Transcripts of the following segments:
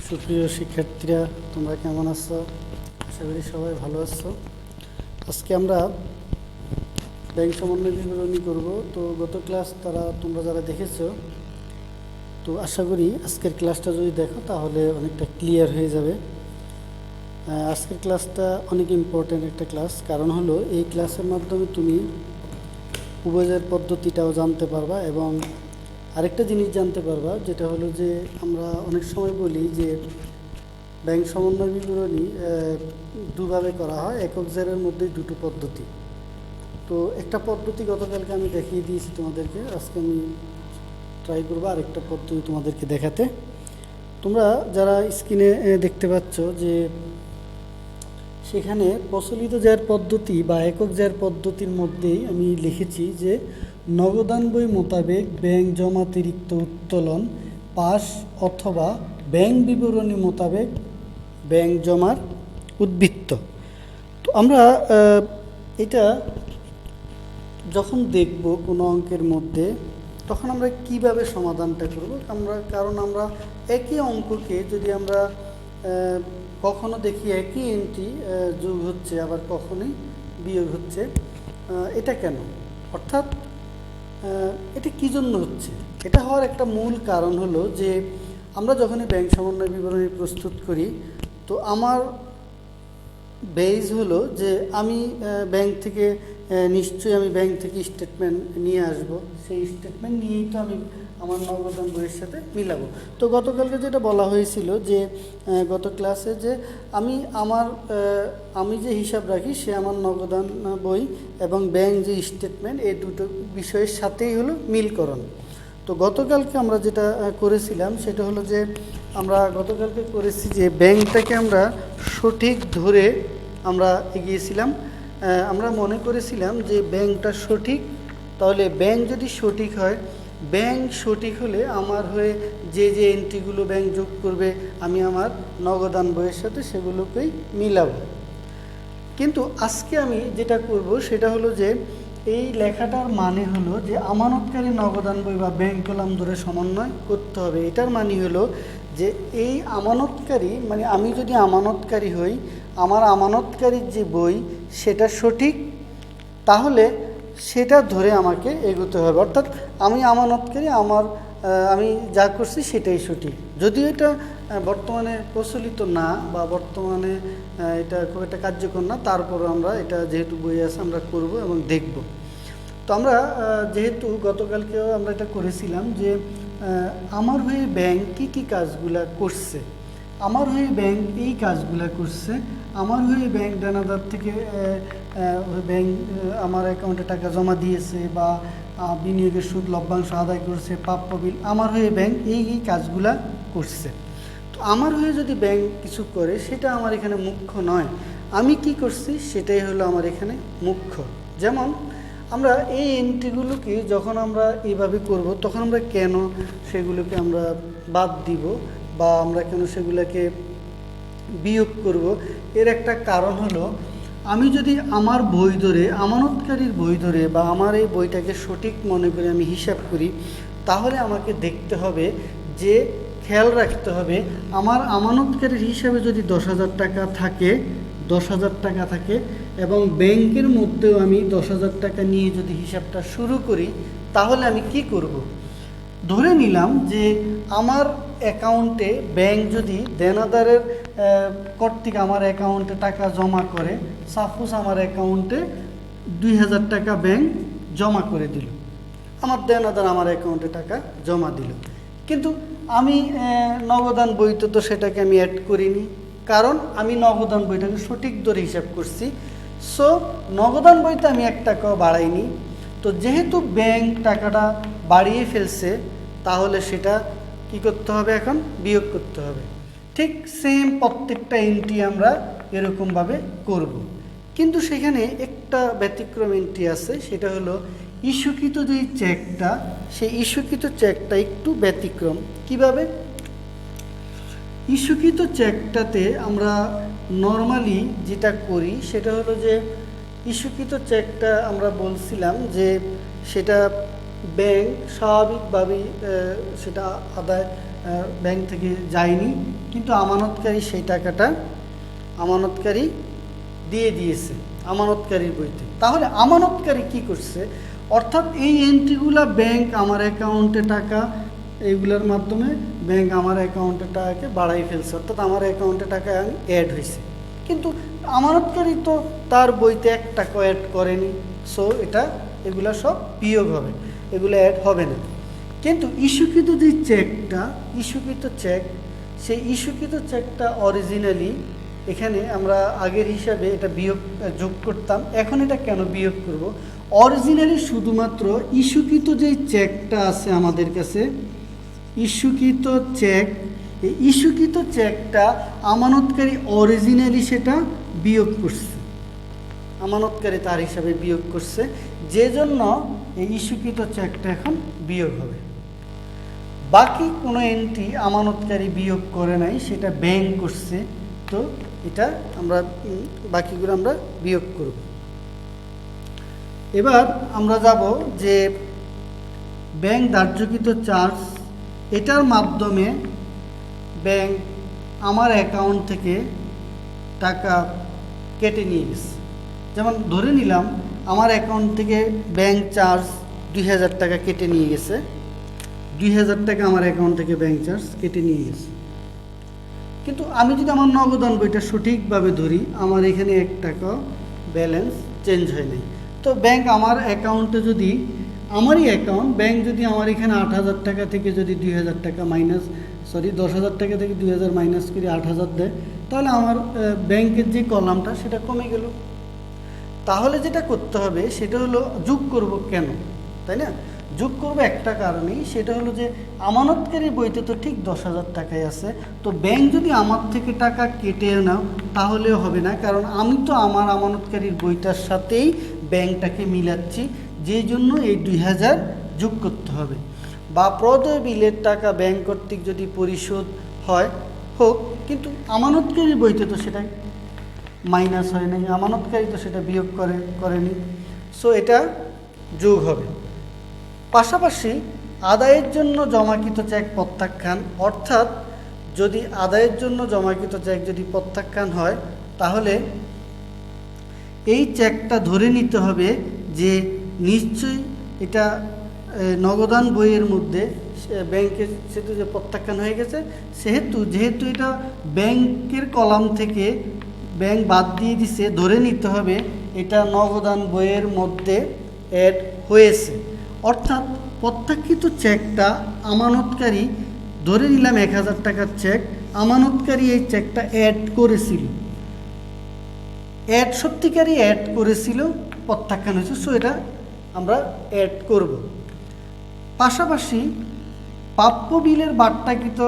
সুপ্রিয় শিক্ষার্থীরা, তোমরা কেমন আছো? আশা করি সবাই ভালো আছো। আজকে আমরা ব্যাংক সমন্বয় বিবরণী করব। তো গত ক্লাস তোমরা যারা দেখেছো, তো আশা করি আজকের ক্লাসটা যদি দেখো তাহলে অনেকটা ক্লিয়ার হয়ে যাবে। আজকের ক্লাসটা অনেক ইম্পর্ট্যান্ট একটা ক্লাস, কারণ হলো এই ক্লাসের মাধ্যমে তুমি উপজের পদ্ধতিটাও জানতে পারবা এবং আরেকটা জিনিস জানতে পারবা, যেটা হলো যে আমরা অনেক সময় বলি যে ব্যাংক সমন্বয় বিবরণী দুভাবে করা হয়, একক জেরের মধ্যে দুটো পদ্ধতি। তো একটা পদ্ধতি গতকালকে আমি দেখিয়ে দিয়েছি তোমাদেরকে, আজকে আমি ট্রাই করবো আরেকটা পদ্ধতি তোমাদেরকে দেখাতে। তোমরা যারা স্ক্রিনে দেখতে পাচ্ছ যে সেখানে প্রচলিত জের পদ্ধতি বা একক জের পদ্ধতির মধ্যেই আমি লিখেছি যে নগদান বই মোতাবেক ব্যাংক জমাতিরিক্ত উত্তোলন পাস অথবা ব্যাংক বিবরণী মোতাবেক ব্যাংক জমার উদ্বৃত্ত। তো আমরা এটা যখন দেখব কোনো অঙ্কের মধ্যে, তখন আমরা কিভাবে সমাধানটা করব। কারণ আমরা একই অঙ্ককে যদি আমরা কখনো দেখি একই এন্ট্রি যোগ হচ্ছে, আবার কখনোই বিয়োগ হচ্ছে, এটা কেন? অর্থাৎ এটা কী জন্য হচ্ছে? এটা হওয়ার একটা মূল কারণ হলো যে আমরা যখনই ব্যাংক সমন্বয় বিবরণী প্রস্তুত করি, তো আমার বেজ হলো যে আমি ব্যাংক থেকে নিশ্চয়ই আমি ব্যাংক থেকে স্টেটমেন্ট নিয়ে আসব, সেই স্টেটমেন্ট নিয়েই তো আমি আমার নগদান বইয়ের সাথে মিলাবো। তো গতকালকে যেটা বলা হয়েছিল যে গত ক্লাসে যে আমি যে হিসাব রাখি সে আমার নগদান বই এবং ব্যাংক যে স্টেটমেন্ট, এই দুটো বিষয়ের সাথেই হলো মিলকরণ। তো গতকালকে আমরা যেটা করেছিলাম সেটা হলো যে আমরা গতকালকে করেছি যে ব্যাংকটাকে আমরা সঠিক ধরে আমরা এগিয়েছিলাম। আমরা মনে করেছিলাম যে ব্যাংকটা সঠিক, তাহলে ব্যাংক যদি সঠিক হয়, ব্যাংক সঠিক হলে আমার হয়ে যে এন্ট্রিগুলো ব্যাংক যোগ করবে আমি আমার নগদান বইয়ের সাথে সেগুলোকেই মিলাবো। কিন্তু আজকে আমি যেটা করব সেটা হলো যে এই লেখাটার মানে হলো যে আমানতকারী নগদান বই বা ব্যাংক কলাম ধরে সমন্বয় করতে হবে। এটার মানে হলো যে এই আমানতকারী, মানে আমি যদি আমানতকারী হই, আমার আমানতকারীর যে বই সেটা সঠিক, তাহলে সেটা ধরে আমাকে এগোতে হবে। অর্থাৎ আমি আমানতকারী, আমি যা করছি সেটাই সঠিক। যদিও এটা বর্তমানে প্রচলিত না বা বর্তমানে এটা খুব একটা কার্যকর না, তারপরও আমরা এটা যেহেতু বই আছে আমরা করব এবং দেখব। তো আমরা যেহেতু গতকালকেও আমরা এটা করেছিলাম যে আমার হয়ে ব্যাংক কী কাজগুলা করছে, আমার হয়ে ব্যাংক এই কাজগুলা করছে, আমার হয়ে ব্যাংক দানাদার থেকে ব্যাংক আমার অ্যাকাউন্টে টাকা জমা দিয়েছে বা বিনিয়োগের সুদ লভ্যাংশ আদায় করছে, প্রাপ্য বিল, আমার হয়ে ব্যাংক এই কাজগুলা করছে। তো আমার হয়ে যদি ব্যাংক কিছু করে সেটা আমার এখানে মুখ্য নয়, আমি কি করছি সেটাই হলো আমার এখানে মুখ্য। যেমন আমরা এই এন্ট্রিগুলোকে যখন আমরা এইভাবে করব, তখন আমরা কেন সেগুলোকে আমরা বাদ দিব বা আমরা কেন সেগুলোকে বিয়োগ করব, এর একটা কারণ হলো আমি যদি আমার বই ধরে, আমানতকারীর বই ধরে বা আমার এই বইটাকে সঠিক মনে করে আমি হিসাব করি, তাহলে আমাকে দেখতে হবে যে, খেয়াল রাখতে হবে আমার আমানতকারীর হিসাবে যদি 10,000 টাকা থাকে, 10,000 টাকা থাকে এবং ব্যাংকের মধ্যেও আমি 10,000 টাকা নিয়ে যদি হিসাবটা শুরু করি, তাহলে আমি কি করব? ধরে নিলাম যে আমার অ্যাকাউন্টে ব্যাংক যদি দেনাদারের কর্তৃক আমার অ্যাকাউন্টে টাকা জমা করে, সাপোজ আমার অ্যাকাউন্টে 2,000 টাকা ব্যাংক জমা করে দিল, আমার দেনাদার আমার অ্যাকাউন্টে টাকা জমা দিল, কিন্তু আমি নগদান বইতে তো সেটাকে আমি অ্যাড করিনি, কারণ আমি নগদান বইটাকে সঠিক ধরে হিসাব করছি। সো নগদান বইতে আমি 1 টাকাও বাড়াইনি। তো যেহেতু ব্যাংক টাকাটা বাড়িয়ে ফেলছে, তাহলে সেটা কি করতে হবে? এখন বিয়োগ করতে হবে। ঠিক সেম প্রত্যেকটা এন্ট্রি আমরা এরকমভাবে করব। কিন্তু সেখানে একটা ব্যতিক্রম এন্ট্রি আছে, সেটা হলো ইস্যুকৃত যে চেকটা, সেই ইস্যুকৃত চেকটা একটু ব্যতিক্রম। কিভাবে? ইস্যুকৃত চেকটাতে আমরা নর্মালি যেটা করি সেটা হলো যে ইস্যুকৃত চেকটা আমরা বলছিলাম যে সেটা ব্যাংক স্বাভাবিকভাবেই সেটা ব্যাংক থেকে যায়নি, কিন্তু আমানতকারী সেই টাকাটা আমানতকারী দিয়ে দিয়েছে আমানতকারীর বইতে। তাহলে আমানতকারী কি করছে, অর্থাৎ এই এন্ট্রিগুলো ব্যাংক আমার অ্যাকাউন্টে টাকা, এইগুলোর মাধ্যমে ব্যাংক আমার অ্যাকাউন্টে টাকাকে বাড়াই ফেলছে, অর্থাৎ আমার অ্যাকাউন্টে টাকা অ্যাড হয়েছে, কিন্তু আমানতকারী তো তার বইতে 1 টাকা অ্যাড করেনি। সো এগুলো সব বিয়োগ হবে, এগুলো অ্যাড হবে না। কিন্তু ইস্যুকৃত যে চেকটা, ইস্যুকৃত চেক, সেই ইস্যুকৃত চেকটা অরিজিনালি এখানে আমরা আগের হিসাবে এটা যোগ করতাম, এখন এটা কেন বিয়োগ করব? অরিজিনালি শুধুমাত্র ইস্যুকৃত যে চেকটা আছে আমাদের কাছে, ইস্যুকৃত চেক, এই ইস্যুকৃত চেকটা আমানতকারী অরিজিনালি সেটা বিয়োগ করছে, আমানতকারী তার হিসাবে বিয়োগ করছে, যে জন্য এই ইস্যুকৃত চেকটা এখন বিয়োগ হবে। বাকি কোনো এন্ট্রি আমানতকারী বিয়োগ করে নাই, সেটা ব্যাংক করছে, তো এটা আমরা বাকিগুলো আমরা বিয়োগ করব। এবার আমরা যাব যে ব্যাংক ধার্যকৃত চার্জ, এটার মাধ্যমে ব্যাংক আমার অ্যাকাউন্ট থেকে টাকা কেটে নিয়ে গেছে। যেমন ধরে নিলাম আমার অ্যাকাউন্ট থেকে ব্যাংক চার্জ 2000 টাকা কেটে নিয়ে গেছে, 2000 টাকা আমার অ্যাকাউন্ট থেকে ব্যাংক চার্জ কেটে নিয়ে গেছে। কিন্তু আমি যদি আমার নগদান বইটা সঠিকভাবে ধরি, আমার এখানে 1 টাকা ব্যালেন্স চেঞ্জ হয় নাই। তো ব্যাংক আমার অ্যাকাউন্টে যদি, আমারই অ্যাকাউন্ট, ব্যাংক যদি আমার এখানে 8000 টাকা থেকে যদি 2000 টাকা সরি 10,000 টাকা থেকে 2000 মাইনাস করে 8000 দেয়, তাহলে আমার ব্যাংকের যে কলামটা সেটা কমে গেল। তাহলে যেটা করতে হবে সেটা হলো যোগ করব কেন, তাই না? যোগ করব একটা কারণেই, সেটা হলো যে আমানতকারী বইতে তো ঠিক 10,000 টাকাই আছে, তো ব্যাংক যদি আমার থেকে টাকা কেটে নাও তাহলেও হবে না, কারণ আমি তো আমার আমানতকারীর বইটার সাথেই ব্যাংকটাকে মিলাচ্ছি, যেই জন্য এই 2000 যোগ করতে হবে। বা প্রদেয় বিলের টাকা ব্যাংক কর্তৃক যদি পরিশোধ হোক, কিন্তু আমানতকারীর বইতে তো সেটা মাইনাস হয় নাই, আমানতকারী তো সেটা বিয়োগ করেনি, সো এটা যোগ হবে। পাশাপাশি আদায়ের জন্য জমাকৃত চেক প্রত্যাখ্যান, অর্থাৎ যদি আদায়ের জন্য জমাকৃত চেক যদি প্রত্যাখ্যান হয়, তাহলে এই চেকটা ধরে নিতে হবে যে নিশ্চয়ই এটা নগদান বইয়ের মধ্যে ব্যাংকের সেটা যে প্রত্যাখ্যান হয়ে গেছে, যেহেতু এটা ব্যাংকের কলাম থেকে ব্যাংক বাদ দিয়ে দিছে, ধরে নিতে হবে এটা নগদান বইয়ের মধ্যে অ্যাড হয়েছে। অর্থাৎ প্রত্যাখ্যিত চেকটা আমানতকারী, ধরে নিলাম 1000 টাকার চেক, আমানতকারী এই চেকটা অ্যাড করেছিল, সত্যিকারই অ্যাড করেছিল, প্রত্যাখ্যান হয়েছে, সো এটা আমরা অ্যাড করব। পাশাপাশি প্রাপ্য বিলের বাট্টাকৃত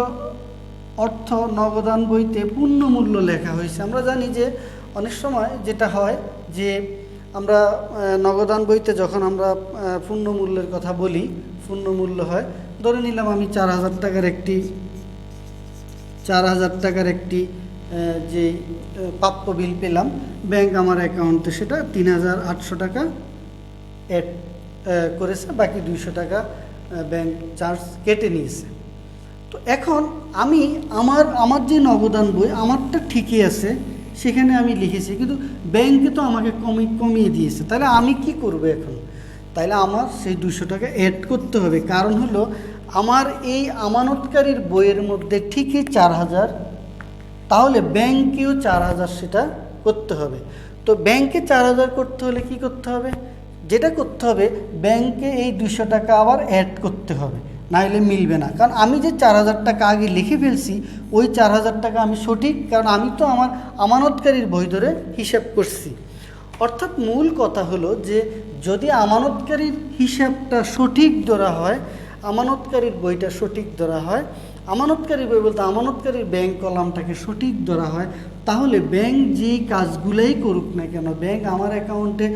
অর্থ নগদান বইতে পূর্ণমূল্য লেখা হয়েছে। আমরা জানি যে অনেক সময় যেটা হয় যে আমরা নগদান বইতে যখন আমরা পূর্ণমূল্যের কথা বলি, পূর্ণমূল্য হয়, ধরে নিলাম আমি 4000 টাকার একটি যে প্রাপ্য বিল পেলাম, ব্যাংক আমার অ্যাকাউন্টে সেটা 3800 টাকা অ্যাড করেছে, বাকি 200 টাকা ব্যাংক চার্জ কেটে নিয়েছে। তো এখন আমি আমার যে নগদান বই আমারটা ঠিকই আছে, সেখানে আমি লিখেছি, কিন্তু ব্যাংকে তো আমাকে কমিয়ে দিয়েছে, তাহলে আমি কি করব এখন? তাহলে আমার সেই 200 টাকা অ্যাড করতে হবে, কারণ হলো আমার এই আমানতকারীর বইয়ের মধ্যে ঠিকই 4000, তাহলে ব্যাংকেও 4000 সেটা করতে হবে। তো ব্যাংকে 4000 করতে হলে কি করতে হবে? যেটা করতে হবে, ব্যাংকে এই 200 টাকা আবার অ্যাড করতে হবে, নাহলে মিলবে না। কারণ আমি যে 4000 টাকা আগে লিখে ফেলছি, ওই 4000 টাকা আমি সঠিক, কারণ আমি তো আমার আমানতকারীর বই ধরে হিসাব করছি। অর্থাৎ মূল কথা হলো যে যদি আমানতকারীর হিসাবটা সঠিক ধরা হয়, আমানতকারীর বইটা সঠিক ধরা হয়, আমানতকারী বই বলতে আমানতকারীর ব্যাংক কলামটাকে সঠিক ধরা হয়, তাহলে ব্যাংক যেই কাজগুলোই করুক না কেন, ব্যাংক আমার অ্যাকাউন্টে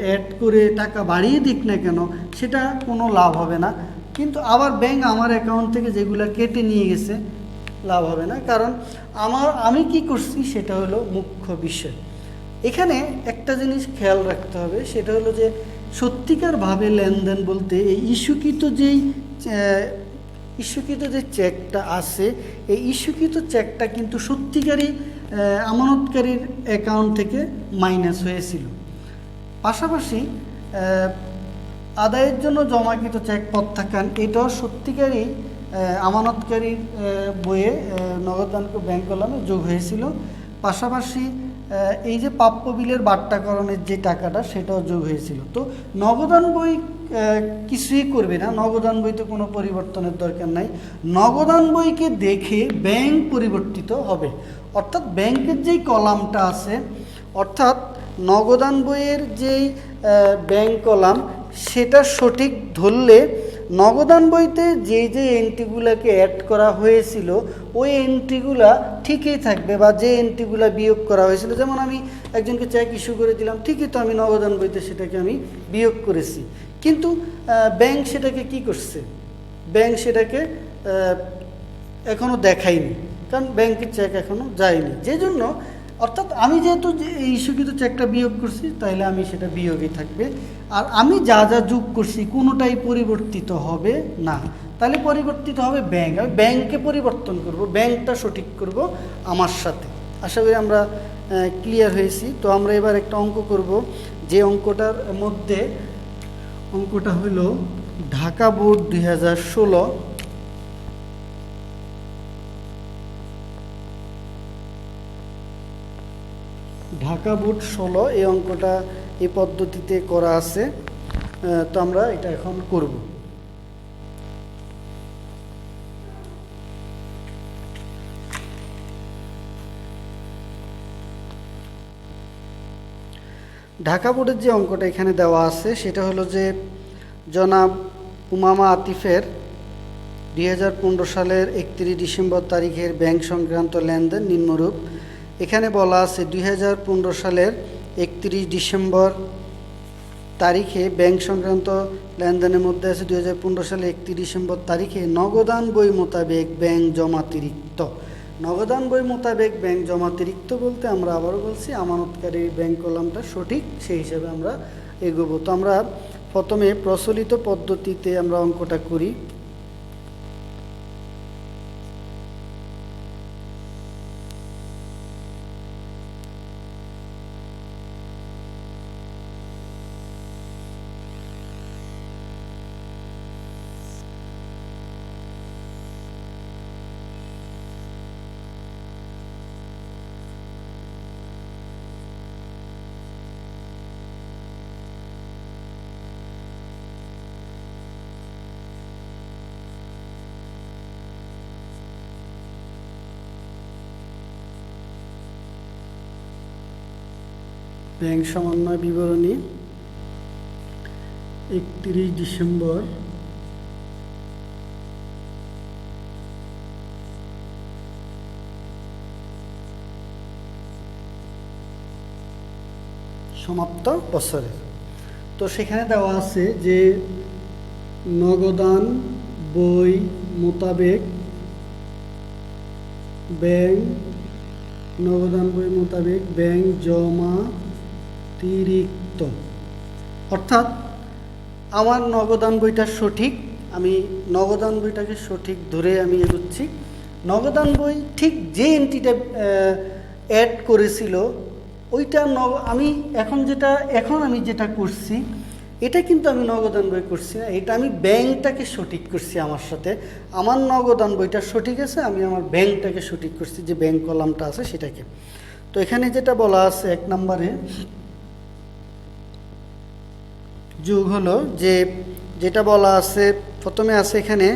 অ্যাড করে টাকা বাড়িয়ে দিক না কেন, সেটা কোনো লাভ হবে না। কিন্তু আবার ব্যাংক আমার অ্যাকাউন্ট থেকে যেগুলো কেটে নিয়ে গেছে, লাভ হবে না, কারণ আমি কি করছি সেটা হলো মুখ্য বিষয়। এখানে একটা জিনিস খেয়াল রাখতে হবে, সেটা হলো যে সত্যিকারভাবে লেনদেন বলতে এই ইস্যুকৃত যেই ইস্যুকৃত যে চেকটা আছে এই ইস্যুকৃত চেকটা কিন্তু সত্যিকারই আমানতকারীর অ্যাকাউন্ট থেকে মাইনাস হয়েছিল। পাশাপাশি আদায়ের জন্য জমাকৃত চেক প্রত্যাখ্যান এটাও সত্যিকারই আমানতকারীর বইয়ে নগদান ব্যাংক কলামে যোগ হয়েছিল। পাশাপাশি এই যে প্রাপ্য বিলের বাট্টাকরণের যে টাকাটা সেটাও যোগ হয়েছিল। তো নগদান বই কিছুই করবে না, নগদান বইতে কোনো পরিবর্তনের দরকার নাই। নগদান বইকে দেখে ব্যাংক পরিবর্তিত হবে, অর্থাৎ ব্যাংকের যেই কলামটা আছে, অর্থাৎ নগদান বইয়ের যেই ব্যাংক কলাম সেটা সঠিক ধরলে নগদান বইতে যে যে এন্ট্রিগুলোকে অ্যাড করা হয়েছিল ওই এন্ট্রিগুলা ঠিকই থাকবে, বা যে এন্ট্রিগুলা বিয়োগ করা হয়েছিল, যেমন আমি একজনকে চেক ইস্যু করে দিলাম, ঠিকই তো আমি নগদান বইতে সেটাকে আমি বিয়োগ করেছি, কিন্তু ব্যাংক সেটাকে কি করছে, ব্যাংক সেটাকে এখনও দেখায়নি, কারণ ব্যাংকের চেক এখনও যায়নি। যে জন্য অর্থাৎ আমি যেহেতু ইস্যুকৃত চেকটা বিয়োগ করছি তাহলে আমি সেটা বিয়োগই থাকবে, আর আমি যা যা যোগ করছি কোনোটাই পরিবর্তিত হবে না। তাহলে পরিবর্তিত হবে ব্যাংক, আমি ব্যাংকে পরিবর্তন করব, ব্যাংকটা সঠিক করব আমার সাথে। আশা করি আমরা ক্লিয়ার হয়েছি। তো আমরা এবার একটা অঙ্ক করব, যে অঙ্কটার মধ্যে অঙ্কটা হলো ঢাকা বোর্ড 2016 ঢাকা বোর্ড 16 এই অঙ্কটা এই পদ্ধতিতে করা আছে। তো আমরা এটা এখন করব। ঢাকা বোর্ডের যে অঙ্কটা এখানে দেওয়া আছে সেটা হলো যে জনাব উমামা আতিফের 2015 সালের 31 ডিসেম্বর তারিখের ব্যাংক সংক্রান্ত লেনদেন নিম্নরূপ। এখানে বলা আছে 2015 সালের 31 ডিসেম্বর তারিখে ব্যাংক সংক্রান্ত লেনদেনের মধ্যে আছে 2015 সালের 31 ডিসেম্বর তারিখে নগদান বই মোতাবেক ব্যাংক জমাতিরিক্ত। নগদান বই মোতাবেক ব্যাংক জমাতিরিক্ত বলতে আমরা আবারও বলছি আমানতকারীর ব্যাংক কলামটা সঠিক, সেই হিসাবে আমরা এগোবো। তো আমরা প্রথমে প্রচলিত পদ্ধতিতে আমরা অঙ্কটা করি। ব্যাংক সমন্বয় বিবরণী 31 ডিসেম্বর সমাপ্ত বছরের। তো সেখানে দেওয়া আছে যে নগদান বই মোতাবেক ব্যাংক জমাতিরিক্ত, অর্থাৎ আমার নগদান বইটা সঠিক, আমি নগদান বইটাকে সঠিক ধরে আমি এগোচ্ছি। নগদান বই ঠিক যে এন্ট্রিটা অ্যাড করেছিল ওইটা আমি এখন আমি যেটা করছি এটা কিন্তু আমি নগদান বই করছি না, এটা আমি ব্যাংকটাকে সঠিক করছি আমার সাথে। আমার নগদান বইটা সঠিক আছে, আমি আমার ব্যাংকটাকে সঠিক করছি, যে ব্যাংক কলামটা আছে সেটাকে। তো এখানে যেটা বলা আছে 1 নম্বরে যোগ হলো যে যেটা বলা আছে প্রথমে আছে এখানে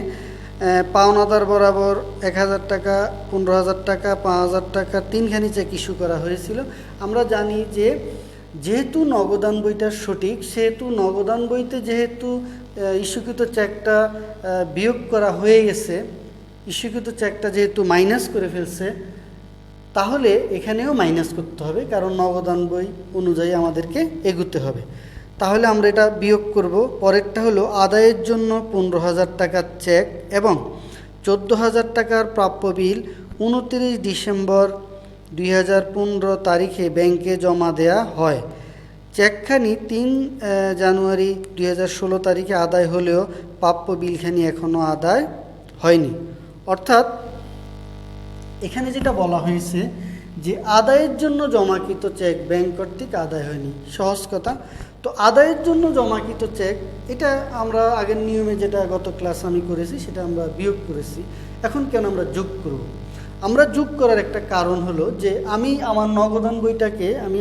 পাওনাদার বরাবর 1000 টাকা, 15,000 টাকা, 5,000 টাকা তিনখানি চেক ইস্যু করা হয়েছিল। আমরা জানি যে যেহেতু নগদান বইটা সঠিক, সেহেতু নগদান বইতে যেহেতু ইস্যুকৃত চেকটা বিয়োগ করা হয়ে গেছে, ইস্যুকৃত চেকটা যেহেতু মাইনাস করে ফেলছে, তাহলে এখানেও মাইনাস করতে হবে, কারণ নগদান বই অনুযায়ী আমাদেরকে এগুতে হবে। তাহলে আমরা এটা বিয়োগ করব। পরেরটা হলো আদায়ের জন্য 15,000 টাকার চেক এবং 14,000 টাকার প্রাপ্য বিল 29 ডিসেম্বর 2015 তারিখে ব্যাংকে জমা দেয়া হয়। চেকখানি 3 জানুয়ারি 2016 তারিখে আদায় হলেও প্রাপ্য বিলখানি এখনও আদায় হয়নি। অর্থাৎ এখানে যেটা বলা হয়েছে যে আদায়ের জন্য জমাকৃত চেক ব্যাংক কর্তৃক আদায় হয়নি, সহজ কথা। তো আদায়ের জন্য জমাকৃত চেক, এটা আমরা আগের নিয়মে যেটা গত ক্লাস আমি করেছি সেটা আমরা বিয়োগ করেছি। এখন কেন আমরা যোগ করব? আমরা যোগ করার একটা কারণ হলো যে আমি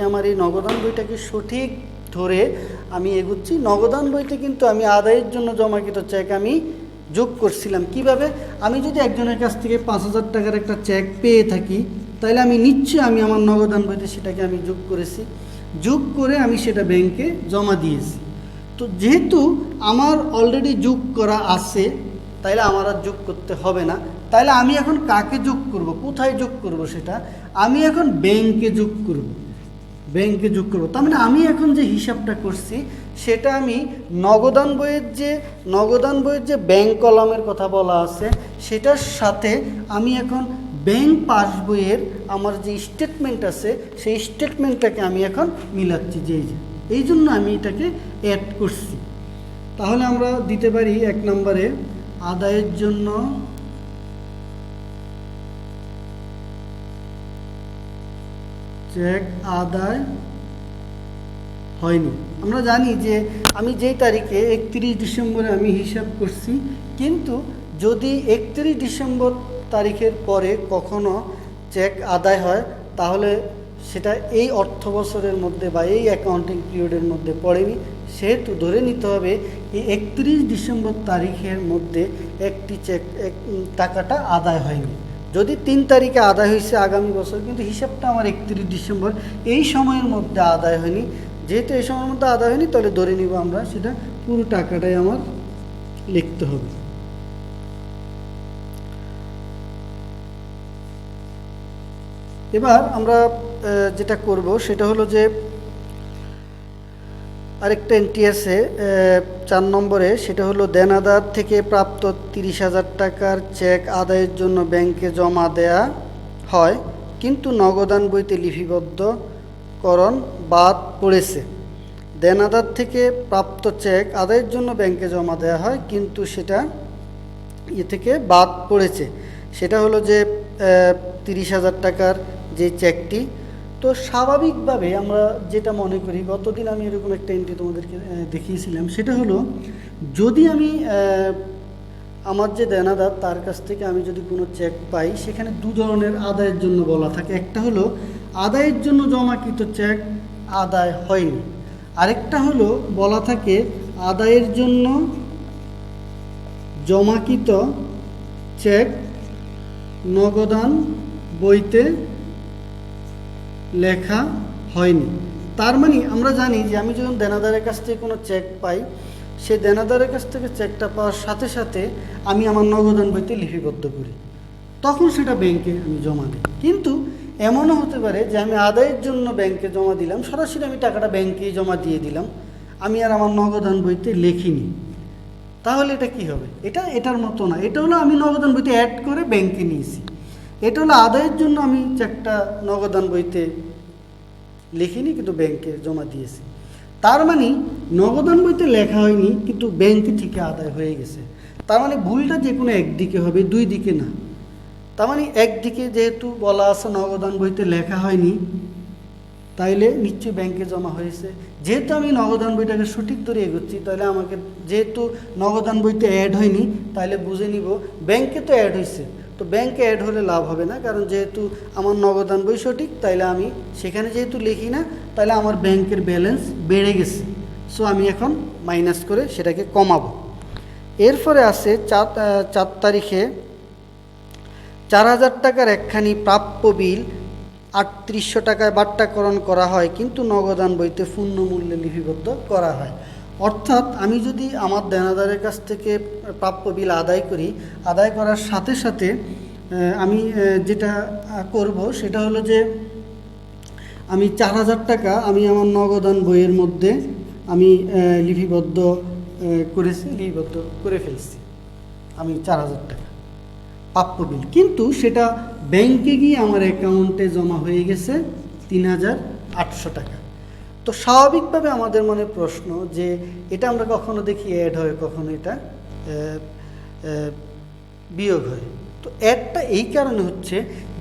আমার এই নগদান বইটাকে সঠিক ধরে আমি এগুচ্ছি। নগদান বইতে কিন্তু আমি আদায়ের জন্য জমাকৃত চেক আমি যোগ করছিলাম। কিভাবে? আমি যদি একজনের কাছ থেকে 5,000 টাকার একটা চেক পেয়ে থাকি, তাহলে আমি নিশ্চয়ই আমি আমার নগদান বইতে সেটাকে আমি যোগ করেছি, যোগ করে আমি সেটা ব্যাংকে জমা দিয়েছি। তো যেহেতু আমার অলরেডি যোগ করা আছে, তাইলে আমার আর যোগ করতে হবে না। তাইলে আমি এখন কাকে যোগ করব, কোথায় যোগ করব? সেটা আমি এখন ব্যাংকে যোগ করব। তার মানে আমি এখন যে হিসাবটা করছি সেটা আমি নগদান বইয়ের যে ব্যাংক কলামের কথা বলা আছে সেটার সাথে আমি এখন ব্যাংক পাসবইয়ের আমার যে স্টেটমেন্ট আছে সেই স্টেটমেন্টটাকে আমি এখন মিলাচ্ছি। এই জন্য আমি এটাকে অ্যাড করছি। তাহলে আমরা দিতে পারি 1 নম্বরে আদায়ের জন্য চেক আদায় হয়নি। আমরা জানি যে আমি যেই তারিখে 31 ডিসেম্বরে আমি হিসাব করছি, কিন্তু যদি 31 ডিসেম্বর তারিখের পরে কখনো চেক আদায় হয় তাহলে সেটা এই অর্থ বছরের মধ্যে বা এই অ্যাকাউন্টিং পিরিয়ডের মধ্যে পড়েনি। সেহেতু ধরে নিতে হবে এই 31 ডিসেম্বর তারিখের মধ্যে একটি টাকাটা আদায় হয়নি। যদি 3 তারিখে আদায় হয়েছে আগামী বছর, কিন্তু হিসাবটা আমার 31 ডিসেম্বর, এই সময়ের মধ্যে আদায় হয়নি। যেহেতু এই সময়ের মধ্যে আদায় হয়নি, তাহলে ধরে নিব আমরা সেটা পুরো টাকাটাই আমার লিখতে হবে। এবার আমরা যেটা করব সেটা হলো যে আরেকটা এন্ট্রি আছে 4 নম্বরে, সেটা হলো দেনাদার থেকে প্রাপ্ত 30,000 টাকার চেক আদায়ের জন্য ব্যাংকে জমা দেয়া হয়, কিন্তু নগদান বইতে লিপিবদ্ধকরণ বাদ পড়েছে। দেনাদার থেকে প্রাপ্ত চেক আদায়ের জন্য ব্যাংকে জমা দেওয়া হয়, কিন্তু সেটা থেকে বাদ পড়েছে। সেটা হলো যে 30,000 টাকার যে চেকটি। তো স্বাভাবিকভাবে আমরা যেটা মনে করি, গতদিন আমি এরকম একটা এন্ট্রি তোমাদেরকে দেখিয়েছিলাম, সেটা হলো যদি আমি আমার যে দেনাদার তার কাছ থেকে আমি যদি কোনো চেক পাই, সেখানে 2 ধরনের আদায়ের জন্য বলা থাকে। একটা হলো আদায়ের জন্য জমাকৃত চেক আদায় হয়নি, আরেকটা হলো বলা থাকে আদায়ের জন্য জমাকৃত চেক নগদান বইতে লেখা হয়নি। তার মানে আমরা জানি যে আমি যখন দেনাদারের কাছ থেকে কোনো চেক পাই, সেই দেনাদারের কাছ থেকে চেকটা পাওয়ার সাথে সাথে আমি আমার নগদান বইতে লিপিবদ্ধ করি, তখন সেটা ব্যাংকে আমি জমা দিই। কিন্তু এমনও হতে পারে যে আমি আদায়ের জন্য ব্যাংকে জমা দিলাম, সরাসরি আমি টাকাটা ব্যাংকেই জমা দিয়ে দিলাম, আমি আর আমার নগদান বইতে লিখিনি। তাহলে এটা কি হবে? এটার মতো না। এটা হলো আমি নগদান বইতে অ্যাড করে ব্যাংকে নিয়েছি। এটা হলো আদায়ের জন্য আমি চেকটা নগদান বইতে লিখিনি, কিন্তু ব্যাংকে জমা দিয়েছি। তার মানে নগদান বইতে লেখা হয়নি, কিন্তু ব্যাংকে থেকে আদায় হয়ে গেছে। তার মানে ভুলটা যে কোনো একদিকে হবে, 2 দিকে না। তার মানে একদিকে যেহেতু বলা আছে নগদান বইতে লেখা হয়নি, তাইলে নিশ্চয়ই ব্যাংকে জমা হয়েছে। যেহেতু আমি নগদান বইটাকে সঠিক ধরে এগোচ্ছি, তাহলে আমাকে যেহেতু নগদান বইতে অ্যাড হয়নি, তাহলে বুঝে নিব ব্যাংকে তো অ্যাড হয়েছে। তো ব্যাংকে অ্যাড হলে লাভ হবে না, কারণ যেহেতু আমার নগদান বই সঠিক, তাইলে আমি সেখানে যেহেতু লিখি না, তাহলে আমার ব্যাংকের ব্যালেন্স বেড়ে গেছে। সো আমি এখন মাইনাস করে সেটাকে কমাবো। এরপরে আছে 4 তারিখে 4,000 টাকার একখানি প্রাপ্য বিল 3800 টাকায় বাট্টাকরণ করা হয়, কিন্তু নগদান বইতে পূর্ণ মূল্যে লিপিবদ্ধ করা হয়। অর্থাৎ আমি যদি আমার দেনাদারের কাছ থেকে প্রাপ্য বিল আদায় করি, আদায় করার সাথে সাথে আমি যেটা করব সেটা হলো যে আমি 4,000 টাকা আমি আমার নগদান বইয়ের মধ্যে আমি লিপিবদ্ধ করে ফেলছি। আমি 4,000 টাকা প্রাপ্য বিল, কিন্তু সেটা ব্যাংকে গিয়ে আমার অ্যাকাউন্টে জমা হয়ে গেছে 3,800 টাকা। তো স্বাভাবিকভাবে আমাদের মনে প্রশ্ন যে এটা আমরা কখনো দেখি অ্যাড হয়, কখনো এটা বিয়োগ হয়। তো একটা এই কারণে হচ্ছে,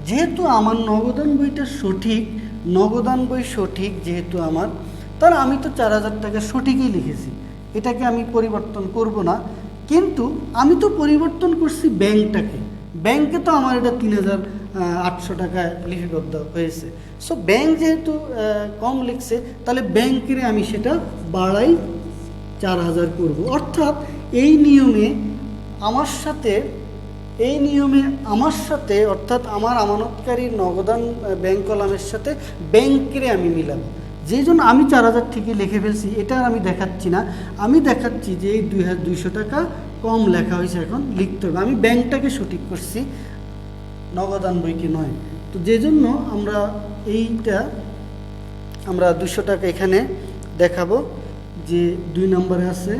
যেহেতু আমার নগদান বইটা সঠিক, নগদান বই সঠিক যেহেতু আমার, তাহলে আমি তো 4000 টাকা সঠিকই লিখেছি, এটাকে আমি পরিবর্তন করব না। কিন্তু আমি তো পরিবর্তন করছি ব্যাংকটাকে, ব্যাংকে তো আমার এটা 3800 টাকায় লিপিবদ্ধ হয়েছে। সো ব্যাংক যেহেতু কম লিখছে, তাহলে ব্যাংকের আমি সেটা বাড়াই 4000 করব। অর্থাৎ এই নিয়মে আমার সাথে অর্থাৎ আমার আমানতকারীর নগদান ব্যাংক কলামের সাথে ব্যাংকের আমি মিলাবো। যেই জন্য আমি 4000 ঠিকই লিখে ফেলছি, এটা আমি দেখাচ্ছি না, আমি দেখাচ্ছি যে এই 2200 টাকা কম লেখা হয়েছে, এখন লিখতে হবে। আমি ব্যাংকটাকে সঠিক করছি, নগদান বইকে নয়। তো যে জন্য আমরা 200 টাকা এখানে দেখাবো যে 2 নম্বরে আছে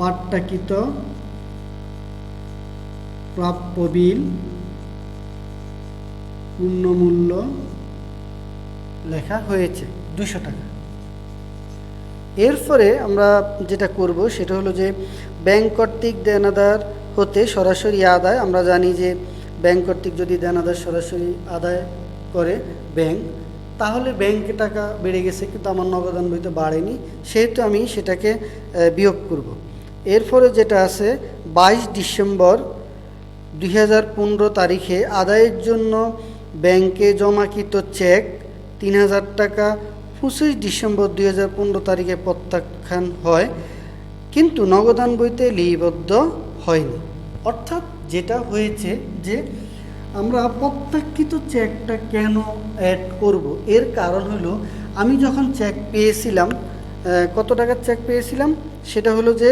বাট্টাকৃত প্রাপ্য বিল পূর্ণমূল্য লেখা হয়েছে 200 টাকা। এরপরে আমরা যেটা করব সেটা হলো যে ব্যাংক কর্তৃক দেনাদার হতে সরাসরি আদায়। আমরা জানি যে ব্যাংক কর্তৃক যদি দেনাদার সরাসরি আদায় করে ব্যাংক, তাহলে ব্যাংকে টাকা বেড়ে গেছে, কিন্তু আমার নগদান বইতে বাড়েনি, সেহেতু আমি সেটাকে বিয়োগ করব। এরপরে যেটা আছে 22 ডিসেম্বর 2015 তারিখে আদায়ের জন্য ব্যাংকে জমাকৃত চেক 3000 টাকা 25 ডিসেম্বর 2015 তারিখে প্রত্যাখ্যান হয়, কিন্তু নগদান বইতে লিপিবদ্ধ হয়নি। অর্থাৎ যেটা হয়েছে যে আমরা প্রত্যাখ্যিত চেকটা কেন অ্যাড করব, এর কারণ হলো আমি যখন চেক পেয়েছিলাম, কত টাকার চেক পেয়েছিলাম, সেটা হলো যে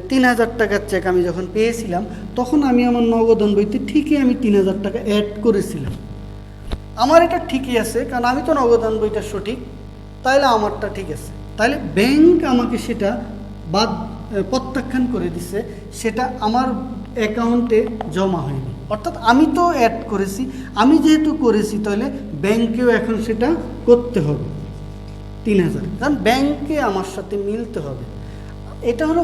3000 টাকার চেক আমি যখন পেয়েছিলাম, তখন আমি আমার নগদান বইতে ঠিকই আমি 3000 টাকা অ্যাড করেছিলাম। আমার এটা ঠিকই আছে, কারণ আমি তো নগদান বইটা সঠিক, তাইলে আমারটা ঠিক আছে। তাইলে ব্যাংক আমাকে সেটা প্রত্যাখ্যান করে দিছে, সেটা আমার অ্যাকাউন্টে জমা হয়নি। অর্থাৎ আমি তো অ্যাড করেছি, আমি যেহেতু করেছি, তাহলে ব্যাংকেও এখন সেটা করতে হবে 3000, কারণ ব্যাংকে আমার সাথে মিলতে হবে। এটা হলো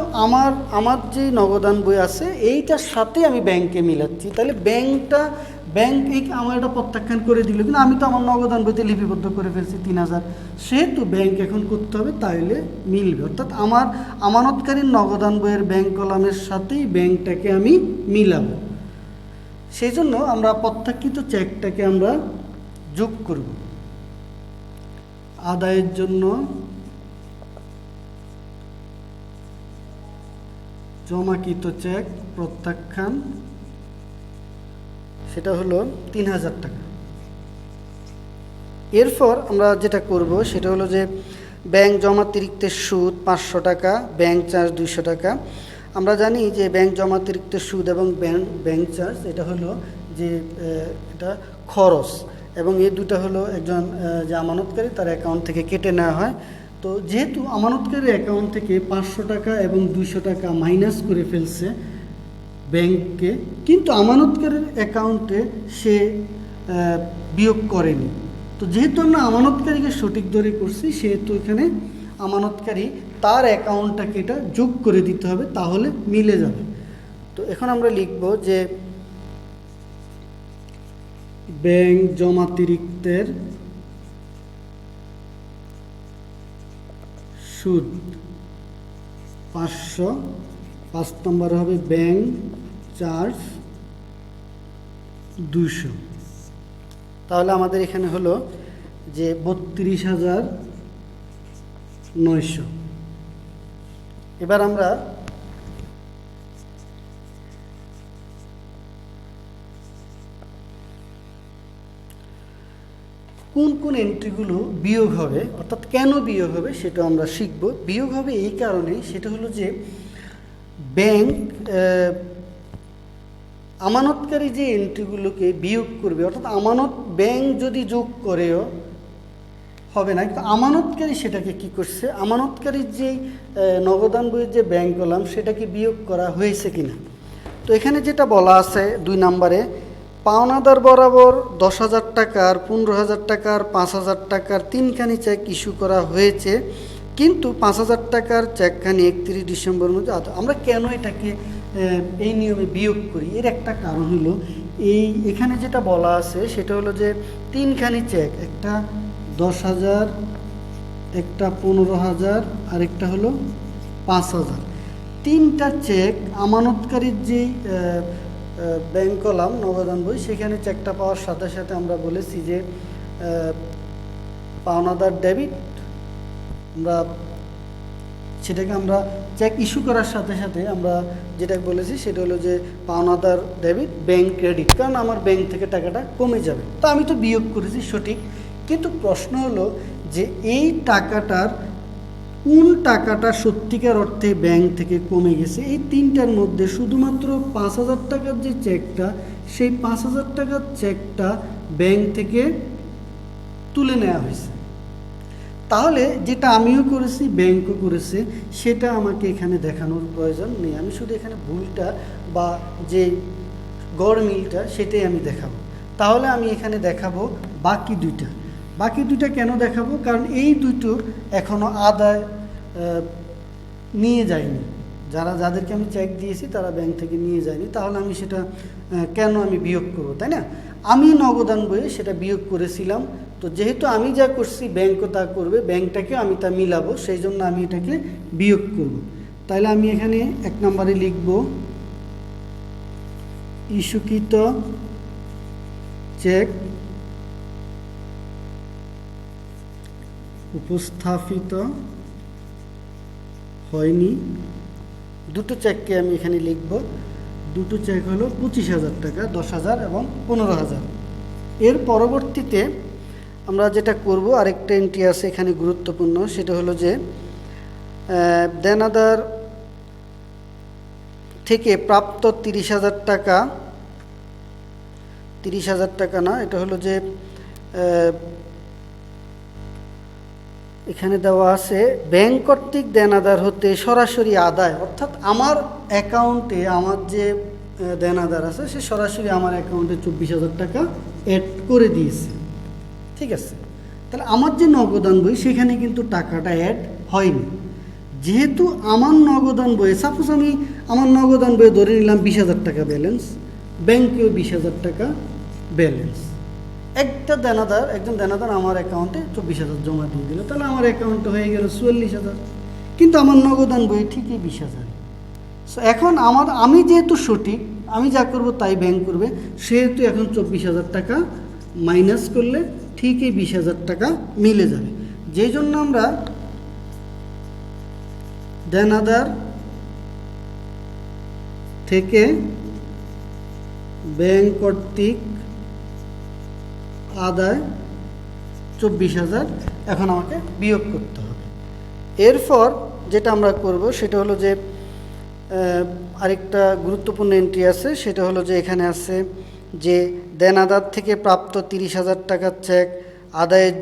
আমার যে নগদান বই আছে এইটার সাথে আমি ব্যাংকে মিলাচ্ছি, তাহলে ব্যাংক আমার এটা প্রত্যাখ্যান করে দিল, কিন্তু আমি তো আমার নগদান বইতে লিপিবদ্ধ করে ফেলছি 3000, সেহেতু ব্যাংক এখন করতে হবে, তাইলে মিলবে। অর্থাৎ আমার আমানতকারীর নগদান বইয়ের ব্যাংক কলামের সাথেই ব্যাংকটাকে আমি মিলাবো। সেই জন্য আমরা প্রত্যাখ্যিত চেকটাকে আমরা যোগ করব। আদায়ের জন্য জমাকৃত চেক প্রত্যাখ্যান, সেটা হলো 3000 টাকা। এরপর আমরা যেটা করব সেটা হলো যে ব্যাংক জমাতিরিক্তের সুদ 500 টাকা, ব্যাংক চার্জ 200 টাকা। আমরা জানি যে ব্যাংক জমাতিরিক্তের সুদ এবং ব্যাংক চার্জ এটা হলো যে এটা খরচ, এবং এই দুটো হলো একজন যে আমানতকারী তার অ্যাকাউন্ট থেকে কেটে নেওয়া হয়। তো যেহেতু আমানতকারীর অ্যাকাউন্ট থেকে 500 টাকা এবং 200 টাকা মাইনাস করে ফেলছে ব্যাংকে, কিন্তু আমানতকারীর অ্যাকাউন্টে সে বিয়োগ করেনি। তো যেহেতু আমরা আমানতকারীকে সঠিক দরে করছি, সেহেতু এখানে আমানতকারী তার অ্যাকাউন্টটাকে এটা যোগ করে দিতে হবে, তাহলে মিলে যাবে। তো এখন আমরা লিখব যে ব্যাংক জমাতিরিক্তের সুদ 500, 5 নম্বর হবে ব্যাংক চার্জ 200। তাহলে আমাদের এখানে হলো যে 32,900। এবার আমরা কোন কোন এন্ট্রিগুলো বিয়োগ হবে, অর্থাৎ কেন বিয়োগ হবে সেটা আমরা শিখব। বিয়োগ হবে এই কারণে, সেটা হলো যে ব্যাংক আমানতকারী যে এন্ট্রিগুলোকে বিয়োগ করবে, অর্থাৎ ব্যাংক যদি যোগ করেও হবে না, কিন্তু আমানতকারী সেটাকে কি করছে, আমানতকারীর যে নগদান বইয়ের যে ব্যাংক কলাম সেটাকে বিয়োগ করা হয়েছে কিনা। তো এখানে যেটা বলা আছে 2 নম্বরে, পাওনাদার বরাবর 10,000 টাকার, 15,000 টাকার, 5,000 টাকার 3খানি চেক ইস্যু করা হয়েছে, কিন্তু 5,000 টাকার চেকখানি 31 ডিসেম্বরের মধ্যে আমরা কেন এটাকে এই নিয়মে বিয়োগ করি? এর একটা কারণ হলো এখানে যেটা বলা আছে সেটা হলো যে 3খানি চেক, একটা 10,000, একটা 15,000, আর একটা হলো 5,000। 3টা চেক আমানতকারীর যেই ব্যাংক কলাম নগদান বই, সেখানে চেকটা পাওয়ার সাথে সাথে আমরা বলেছি যে পাওনাদার ডেবিট, আমরা সেটাকে আমরা চেক ইস্যু করার সাথে সাথে আমরা যেটা বলেছি সেটা হলো যে পাওনাদার ডেবিট, ব্যাংক ক্রেডিট, কারণ আমার ব্যাংক থেকে টাকাটা কমে যাবে। তো আমি তো বিয়োগ করেছি সঠিক, কিন্তু প্রশ্ন হলো যে এই টাকাটার কোন টাকাটা সত্যিকার অর্থে ব্যাংক থেকে কমে গেছে। এই 3টার মধ্যে শুধুমাত্র 5,000 টাকার যে চেকটা, সেই 5,000 টাকার চেকটা ব্যাংক থেকে তুলে নেওয়া হয়েছে। তাহলে যেটা আমিও করেছি, ব্যাংকও করেছে, সেটা আমাকে এখানে দেখানোর প্রয়োজন নেই। আমি শুধু এখানে ভুলটা বা যে গড় মিলটা সেটাই আমি দেখাবো। তাহলে আমি এখানে দেখাবো বাকি দুইটা কেন দেখাবো? কারণ এই দুটো এখনও আদায় নিয়ে যায়নি, যাদেরকে আমি চেক দিয়েছি তারা ব্যাংক থেকে নিয়ে যায়নি। তাহলে আমি সেটা কেন আমি বিয়োগ করবো, তাই না? আমি নগদান বইয়ে সেটা বিয়োগ করেছিলাম, তো যেহেতু আমি যা করছি ব্যাংকও তা করবে, ব্যাংকটাকে আমি তা মিলাবো, সেই জন্য আমি এটাকে বিয়োগ করব। তাহলে আমি এখানে 1 নম্বরে লিখব ইস্যুকৃত চেক উপস্থাপিত হয়নি। দুটো চেককে আমি এখানে লিখব। দুটো চেক হলো 25,000 টাকা, 10,000 এবং 15,000। এর পরবর্তীতে আমরা যেটা করব, আরেকটা এন্ট্রি আছে এখানে গুরুত্বপূর্ণ, সেটা হলো যে দেনাদার থেকে প্রাপ্ত 30,000 টাকা, 30,000 টাকা না, এটা হলো যে এখানে দেওয়া আছে ব্যাংক কর্তৃক দেনাদার হতে সরাসরি আদায়, অর্থাৎ আমার অ্যাকাউন্টে আমার যে দেনাদার আছে সে সরাসরি আমার অ্যাকাউন্টে 24,000 টাকা অ্যাড করে দিয়েছে। ঠিক আছে, তাহলে আমার যে নগদান বই সেখানে কিন্তু টাকাটা অ্যাড হয়নি। যেহেতু আমার নগদান বইয়ে, সাপোজ আমি আমার নগদান বইয়ে ধরে নিলাম 20,000 টাকা ব্যালেন্স, ব্যাংকেও 20,000 টাকা ব্যালেন্স, একজন দেনাদার আমার অ্যাকাউন্টে 24,000 জমা দিয়ে দিল, তাহলে আমার অ্যাকাউন্টে হয়ে গেল 44,000, কিন্তু আমার নগদান বই ঠিকই 20,000। সো এখন আমি যেহেতু সঠিক, আমি যা করব তাই ব্যাংক করবে, সেহেতু এখন 24,000 টাকা মাইনাস করলে ঠিকই 20,000 টাকা মিলে যাবে। যেই জন্য আমরা দেনাদার থেকে ব্যাংক কর্তৃক আদায় 24,000 এখন আমাকে বিয়োগ করতে হবে। এরপর যেটা আমরা করব সেটা হলো যে আরেকটা গুরুত্বপূর্ণ এন্ট্রি আছে, সেটা হলো যে এখানে আছে যে দেনাদার থেকে প্রাপ্ত 30,000 টাকার চেক আদায়ের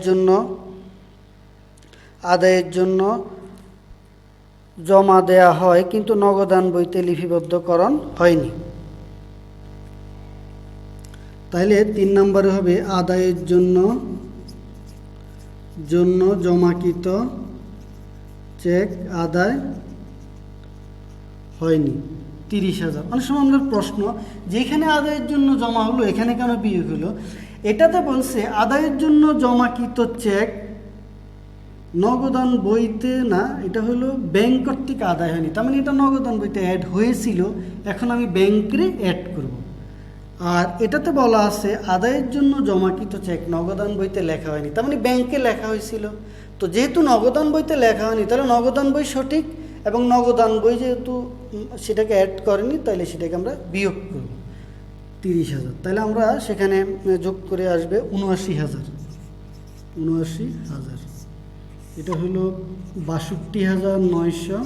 জন্য জমা দেয়া হয়, কিন্তু নগদান বইতে লিপিবদ্ধকরণ হয়নি। তাহলে 3 নম্বরে হবে আদায়ের জন্য জমাকৃত চেক আদায় হয়নি 30,000। অনেক সময় আমাদের প্রশ্ন যে এখানে আদায়ের জন্য জমা হলো, এখানে কেন বিয়োগ হলো? এটাতে বলছে আদায়ের জন্য জমাকৃত চেক নগদান বইতে না, এটা হলো ব্যাংক কর্তৃক আদায় হয়নি, তার মানে এটা নগদান বইতে অ্যাড হয়েছিল, এখন আমি ব্যাংকে অ্যাড করব। আর এটাতে বলা আছে আদায়ের জন্য জমাকৃত চেক নগদান বইতে লেখা হয়নি, তার মানে ব্যাংকে লেখা হয়েছিল। তো যেহেতু নগদান বইতে লেখা হয়নি, তাহলে নগদান বই সঠিক, এবং নগদান বই যেহেতু সেটাকে অ্যাড করেনি, তাহলে সেটাকে আমরা বিয়োগ করব 30,000। তাহলে আমরা সেখানে যোগ করে আসবে 79,000। এটা হলো 62,900,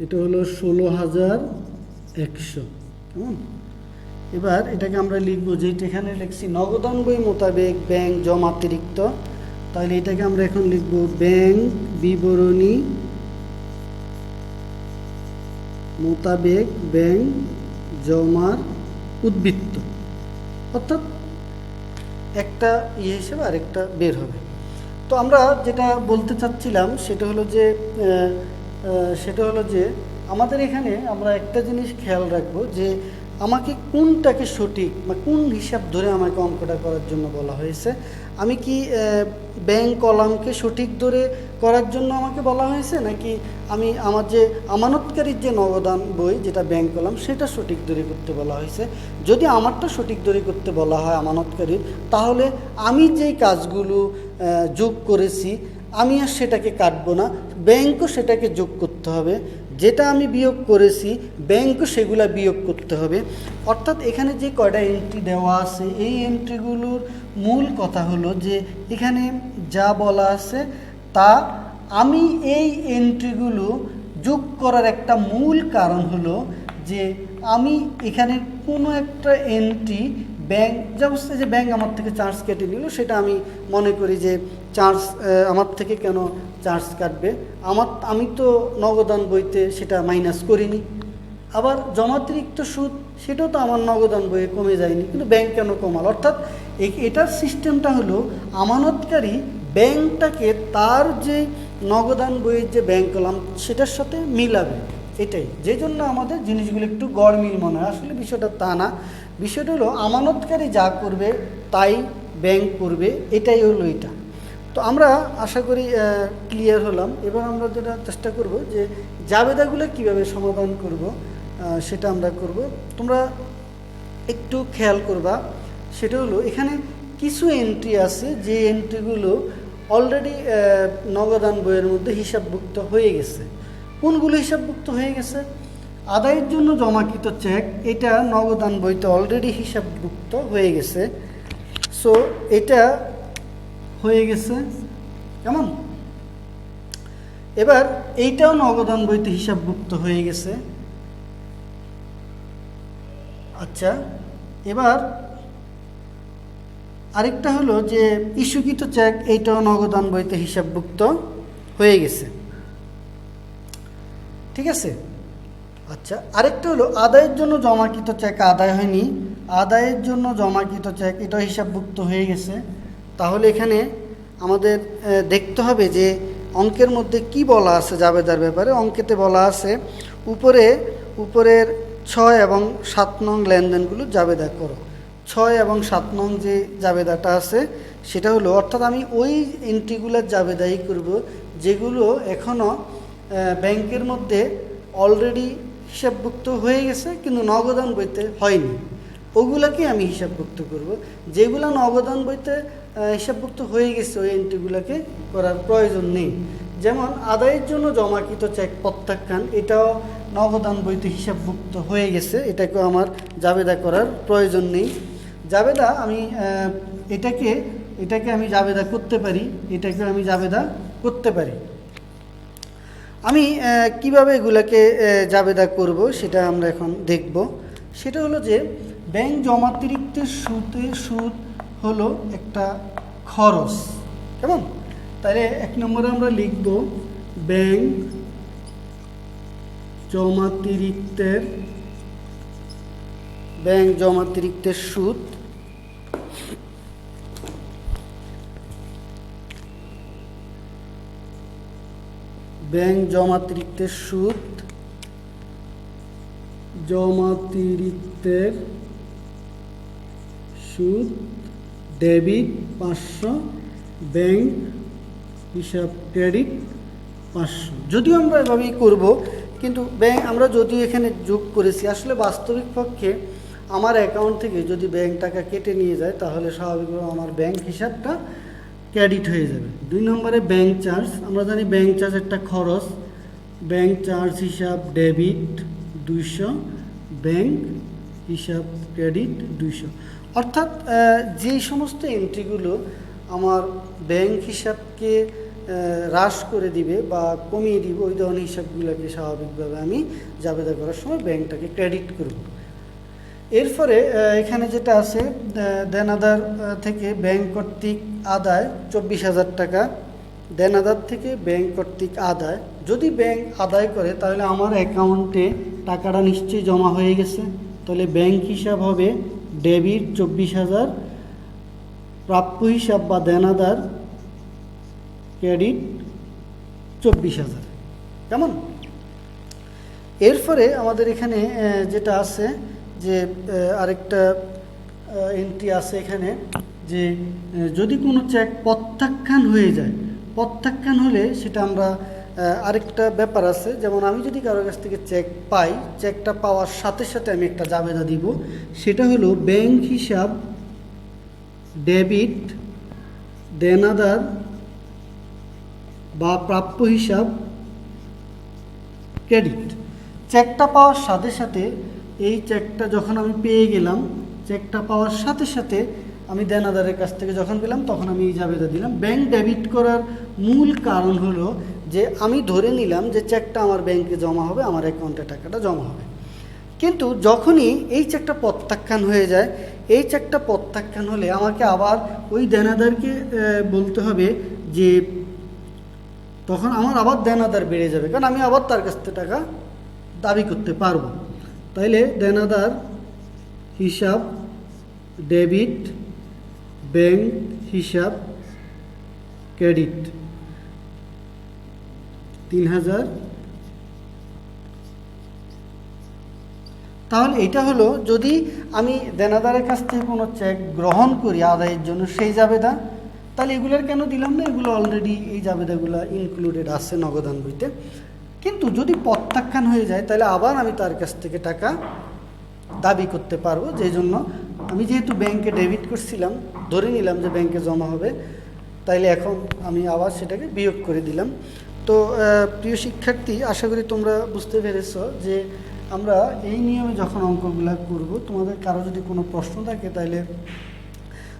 এটা হলো 16,100। কেমন? এবার এটাকে আমরা লিখবো, যেটা এখানে লিখছি নগদান বই মোতাবেক ব্যাংক জমাতিরিক্ত, তাহলে এটাকে আমরা এখন লিখবো ব্যাংক বিবরণী মোতাবেক ব্যাংক জমার উদ্বৃত্ত। অর্থাৎ একটা হিসেবে আরেকটা বের হবে। তো আমরা যেটা বলতে চাচ্ছিলাম সেটা হলো যে আমাদের এখানে আমরা একটা জিনিস খেয়াল রাখবো যে আমাকে কোনটাকে সঠিক বা কোন হিসাব ধরে আমাকে অঙ্কটা করার জন্য বলা হয়েছে। আমি কি ব্যাংক কলামকে সঠিক ধরে করার জন্য আমাকে বলা হয়েছে, নাকি আমি আমার যে আমানতকারীর যে নগদান বই যেটা ব্যাংক কলাম সেটা সঠিক ধরে করতে বলা হয়েছে। যদি আমারটা সঠিক ধরে করতে বলা হয় আমানতকারীর, তাহলে আমি যেই কাজগুলো যোগ করেছি আমি আর সেটাকে কাটবো না, ব্যাংকও সেটাকে যোগ করতে হবে। যেটা আমি বিয়োগ করেছি ব্যাংকও সেগুলা বিয়োগ করতে হবে। অর্থাৎ এখানে যে কয়টা এন্ট্রি দেওয়া আছে এই এন্ট্রিগুলোর মূল কথা হলো যে এখানে যা বলা আছে তা আমি এই এন্ট্রিগুলো যোগ করার একটা মূল কারণ হলো যে আমি এখানে কোনো একটা এন্ট্রি ব্যাংক অবস্থায় যে ব্যাংক আমার থেকে চার্জ কেটে নিল, সেটা আমি মনে করি যে চার্জ আমার থেকে কেন চার্জ কাটবে, আমি তো নগদান বইতে সেটা মাইনাস করিনি। আবার জমাতিরিক্ত সুদ সেটাও তো আমার নগদান বইয়ে কমে যায়নি, কিন্তু ব্যাংক কেন কমাল? অর্থাৎ এটার সিস্টেমটা হলো আমানতকারী ব্যাংকটাকে তার যে নগদান বইয়ের যে ব্যাংক কলাম সেটার সাথে মিলাবে, এটাই। যে জন্য আমাদের জিনিসগুলো একটু গড়মিল মনে হয়, আসলে বিষয়টা তা না। বিষয়টা হলো আমানতকারী যা করবে তাই ব্যাংক করবে, এটাই হলো এটা। তো আমরা আশা করি ক্লিয়ার হলাম। এবার আমরা যেটা চেষ্টা করব যে জাবেদাগুলো কিভাবে সমাধান করব সেটা আমরা করব। তোমরা একটু খেয়াল করবা, সেটা হলো এখানে কিছু এন্ট্রি আছে যে এন্ট্রিগুলো অলরেডি নগদান বইয়ের মধ্যে হিসাবভুক্ত হয়ে গেছে। কোনগুলো হিসাবভুক্ত হয়ে গেছে? আদায়ের জন্য জমাকৃত চেক, এটা নগদান বইতে অলরেডি হিসাবভুক্ত হয়ে গেছে। সো এটা হয়ে গেছে, কেমন? এবার এইটাও নগদান বইতে হিসাবভুক্ত হয়ে গেছে। আচ্ছা, এবার আরেকটা হলো যে ইস্যুকৃত চেক, এইটাও নগদান বইতে হিসাবভুক্ত হয়ে গেছে, ঠিক আছে? আচ্ছা, আরেকটা হলো আদায়ের জন্য জমাকৃত চেক আদায় হয়নি, আদায়ের জন্য জমাকৃত চেক এটাও হিসাবভুক্ত হয়ে গেছে। তাহলে এখানে আমাদের দেখতে হবে যে অঙ্কের মধ্যে কি বলা আছে জাবেদার ব্যাপারে। অঙ্কেতে বলা আছে উপরের 6 এবং 7 নং লেনদেনগুলো জাবেদা করো। 6 এবং 7 নং যে জাবেদাটা আছে সেটা হলো, অর্থাৎ আমি ওই এন্ট্রিগুলোর জাবেদাই করব যেগুলো এখনও ব্যাংকের মধ্যে অলরেডি হিসাবভুক্ত হয়ে গেছে কিন্তু নগদান বইতে হয়নি, ওগুলাকে আমি হিসাবভুক্ত করব। যেগুলো নগদান বইতে হিসাবভুক্ত হয়ে গেছে ওই এন্ট্রিগুলোকে করার প্রয়োজন নেই। যেমন আদায়ের জন্য জমাকৃত চেক প্রত্যাখ্যান, এটাও নগদান বইতে হিসাবভুক্ত হয়ে গেছে, এটাকেও আমার জাবেদা করার প্রয়োজন নেই। জাবেদা আমি এটাকে আমি জাবেদা করতে পারি, এটাকে আমি জাবেদা করতে পারি। আমি কিভাবে এগুলাকে জাবেদা করব সেটা আমরা এখন দেখব। সেটা হলো যে ব্যাংক জমাতিরিক্তের সুদ হলো একটা খরচ, কেমন? তাহলে 1 নম্বরে আমরা লিখব ব্যাংক জমাতিরিক্তের সুদ। ব্যাংক জমাতিরিক্তের সুদ ডেবিট 500, ব্যাংক হিসাব ক্রেডিট 500। যদিও আমরা এভাবেই করব, কিন্তু আমরা যদিও এখানে যোগ করেছি, আসলে বাস্তবিক পক্ষে আমার অ্যাকাউন্ট থেকে যদি ব্যাংক টাকা কেটে নিয়ে যায় তাহলে স্বাভাবিকভাবে আমার ব্যাংক হিসাবটা ক্রেডিট হয়ে যাবে। 2 নম্বরে ব্যাংক চার্জ, আমরা জানি ব্যাংক চার্জ একটা খরচ, ব্যাংক চার্জ হিসাব ডেবিট 200, ব্যাংক হিসাব ক্রেডিট 200। অর্থাৎ যেই সমস্ত এন্ট্রিগুলো আমার ব্যাংক হিসাবকে হ্রাস করে দিবে বা কমিয়ে দিবে ওই ধরনের হিসাবগুলোকে স্বাভাবিকভাবে আমি জাবেদা করার সময় ব্যাংকটাকে ক্রেডিট করব। এরপরে এখানে যেটা আছে দেনাদার থেকে ব্যাংক কর্তৃক আদায় 24,000 টাকা, দেনাদার থেকে ব্যাংক কর্তৃক আদায়। যদি ব্যাংক আদায় করে তাহলে আমার অ্যাকাউন্টে টাকাটা নিশ্চয়ই জমা হয়ে গেছে, তাহলে ব্যাংক হিসাব হবে ডেবিট 24,000, প্রাপ্য হিসাব বা দেনাদার ক্রেডিট 24,000। কেমন? এরপরে আমাদের এখানে যেটা আছে যে আরেকটা এন্ট্রি আছে এখানে যে যদি কোনো চেক প্রত্যাখ্যান হয়ে যায়, প্রত্যাখ্যান হলে সেটা আমরা আরেকটা ব্যাপার আছে, যেমন আমি যদি কারো কাছ থেকে চেক পাই, চেকটা পাওয়ার সাথে সাথে আমি একটা জাবেদা দিব, সেটা হলো ব্যাংক হিসাব ডেবিট দেনাদার বা প্রাপ্য হিসাব ক্রেডিট। চেকটা পাওয়ার সাথে সাথে এই চেকটা যখন আমি পেয়ে গেলাম, চেকটা পাওয়ার সাথে সাথে আমি দেনাদারের কাছ থেকে যখন পেলাম তখন আমি এই জাবেদা দিলাম। ব্যাংক ডেবিট করার মূল কারণ হলো যে আমি ধরে নিলাম যে চেকটা আমার ব্যাংকে জমা হবে, আমার অ্যাকাউন্টে টাকাটা জমা হবে। কিন্তু যখনই এই চেকটা প্রত্যাখ্যান হয়ে যায়, এই চেকটা প্রত্যাখ্যান হলে আমাকে আবার ওই দেনাদারকে বলতে হবে যে তখন আমার আবার দেনাদার বেড়ে যাবে, কারণ আমি আবার তার কাছ থেকে টাকা দাবি করতে পারবো। তাইলে দেনাদার হিসাব ডেবিট ব্যাংক হিসাব ক্রেডিট 3,000। তাহলে এটা হলো যদি আমি দেনাদারের কাছ থেকে কোনো চেক গ্রহণ করি আদায়ের জন্য সেই জাবেদা, তাহলে এগুলোর কেন দিলাম না? এগুলো অলরেডি এই জাবেদাগুলো ইনক্লুডেড আছে নগদান বইতে। কিন্তু যদি প্রত্যাখ্যান হয়ে যায় তাহলে আবার আমি তার কাছ থেকে টাকা দাবি করতে পারবো, যেই জন্য আমি যেহেতু ব্যাংকে ডেবিট করছিলাম, ধরে নিলাম যে ব্যাংকে জমা হবে, তাইলে এখন আমি আবার সেটাকে বিয়োগ করে দিলাম। তো প্রিয় শিক্ষার্থী, আশা করি তোমরা বুঝতে পেরেছ যে আমরা এই নিয়মে যখন অঙ্কগুলো করব, তোমাদের কারো যদি কোনো প্রশ্ন থাকে তাহলে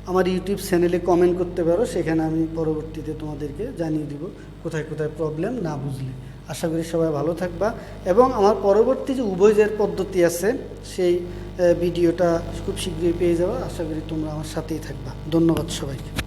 আমার ইউটিউব চ্যানেলে কমেন্ট করতে পারো, সেখানে আমি পরবর্তীতে তোমাদেরকে জানিয়ে দিব কোথায় কোথায় প্রবলেম না বুঝলে। আশা করি সবাই ভালো থাকবা, এবং আমার পরবর্তী যে উভয়ের পদ্ধতি আছে সেই ভিডিওটা খুব শীঘ্রই পেয়ে যাবা। আশা করি তোমরা আমার সাথেই থাকবা। ধন্যবাদ সবাইকে।